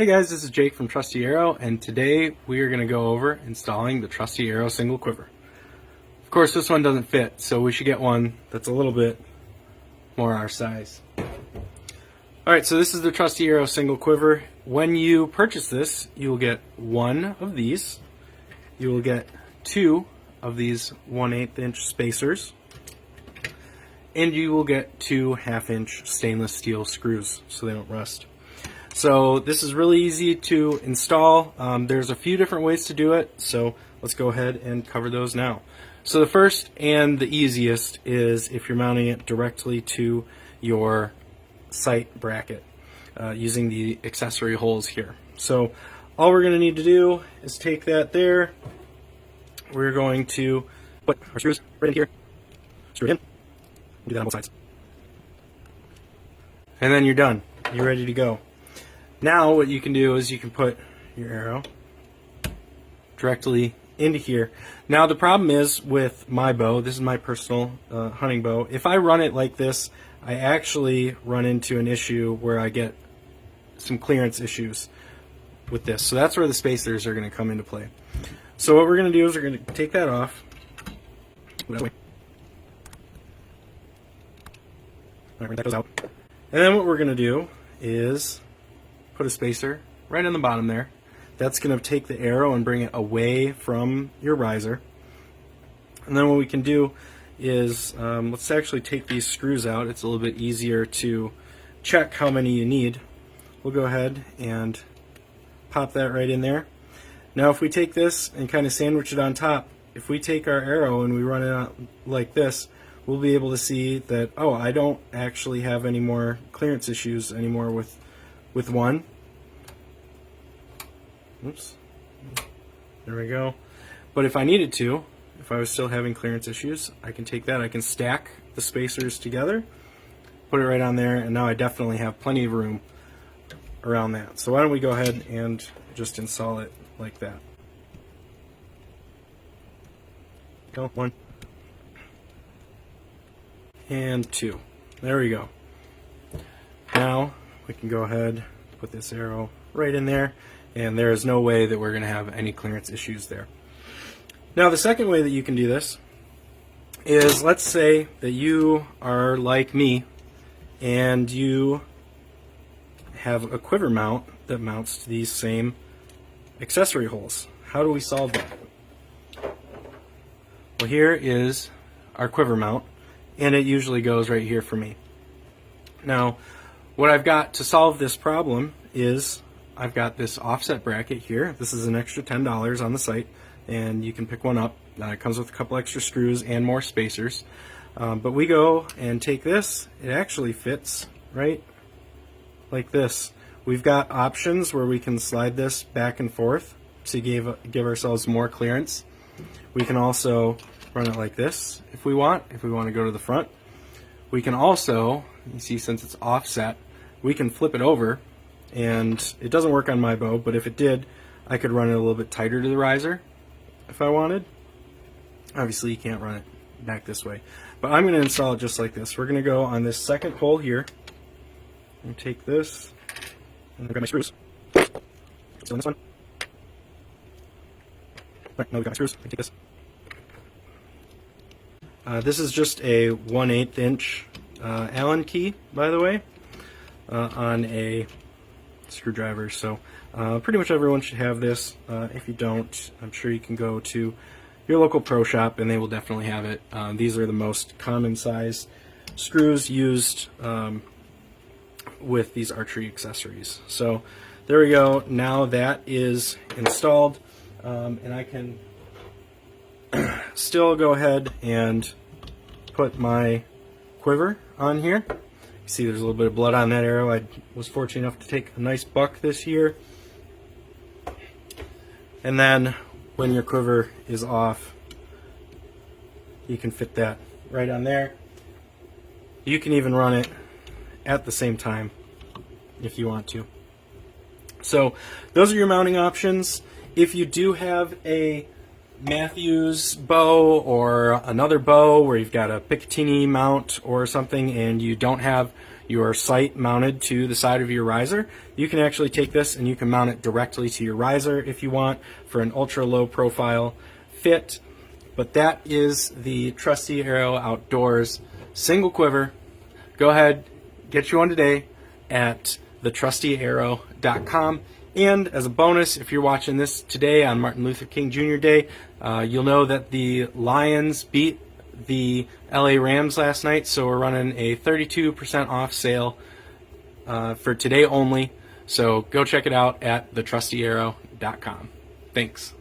Hey guys, this is Jake from Trusty Arrow, and today we are going to go over installing the Trusty Arrow Single Quiver. Of course, this one doesn't fit, so we should get one that's a little bit more our size. Alright, so this is the Trusty Arrow Single Quiver. When you purchase this, you will get one of these. You will get two of these 1/8 inch spacers. And you will get two 1/2 inch stainless steel screws so they don't rust. So this is really easy to install. There's a few different ways to do it, so let's go ahead and cover those now. So the first and the easiest is if you're mounting it directly to your sight bracket using the accessory holes here. So all we're going to need to do is take that there. We're going to put our screws right in here, screw it in, do that on both sides. And then you're done. You're ready to go. Now what you can do is you can put your arrow directly into here. Now the problem is with my bow, this is my personal hunting bow, if I run it like this, I actually run into an issue where I get some clearance issues with this. So that's where the spacers are going to come into play. So what we're going to do is we're going to take that off. Alright, that goes out. And then what we're going to do is put a spacer right on the bottom there. That's going to take the arrow and bring it away from your riser. And then what we can do is let's actually take these screws out. It's a little bit easier to check how many you need. We'll go ahead and pop that right in there. Now if we take this and kind of sandwich it on top, if we take our arrow and we run it out like this, we'll be able to see that, oh, I don't actually have any more clearance issues anymore with one. Oops. There we go. But if I needed to, if I was still having clearance issues, I can take that, I can stack the spacers together, put it right on there, and now I definitely have plenty of room around that. So why don't we go ahead and just install it like that. Go, 1 and 2. There we go. Now we can go ahead, put this arrow right in there, and there is no way that we're going to have any clearance issues there. Now the second way that you can do this is, let's say that you are like me and you have a quiver mount that mounts to these same accessory holes. How do we solve that? Well, here is our quiver mount, and it usually goes right here for me. Now what I've got to solve this problem is I've got this offset bracket here. This is an extra $10 on the site, and you can pick one up. It comes with a couple extra screws and more spacers. But we go and take this. It actually fits right like this. We've got options where we can slide this back and forth to give ourselves more clearance. We can also run it like this if we want to go to the front. We can also, you see, since it's offset, we can flip it over, and it doesn't work on my bow, but if it did, I could run it a little bit tighter to the riser if I wanted. Obviously you can't run it back this way, but I'm going to install it just like this. We're going to go on this second hole here and take this and grab my screws. So in this one, right, now we've got my screws. I can take this. This is just a 1/8 inch Allen key, by the way, on a screwdriver. So pretty much everyone should have this. If you don't, I'm sure you can go to your local pro shop and they will definitely have it. These are the most common size screws used with these archery accessories. So there we go. Now that is installed, and I can still go ahead and put my quiver on here. You see there's a little bit of blood on that arrow. I was fortunate enough to take a nice buck this year. And then when your quiver is off, you can fit that right on there. You can even run it at the same time if you want to. So those are your mounting options. If you do have a Matthews bow or another bow where you've got a Picatinny mount or something and you don't have your sight mounted to the side of your riser, you can actually take this and you can mount it directly to your riser if you want for an ultra low profile fit. But that is the Trusty Arrow Outdoors Single Quiver. Go ahead, get you one today at thetrustyarrow.com. And as a bonus, if you're watching this today on Martin Luther King Jr. Day, you'll know that the Lions beat the LA Rams last night, so we're running a 32% off sale for today only. So go check it out at thetrustyarrow.com. Thanks.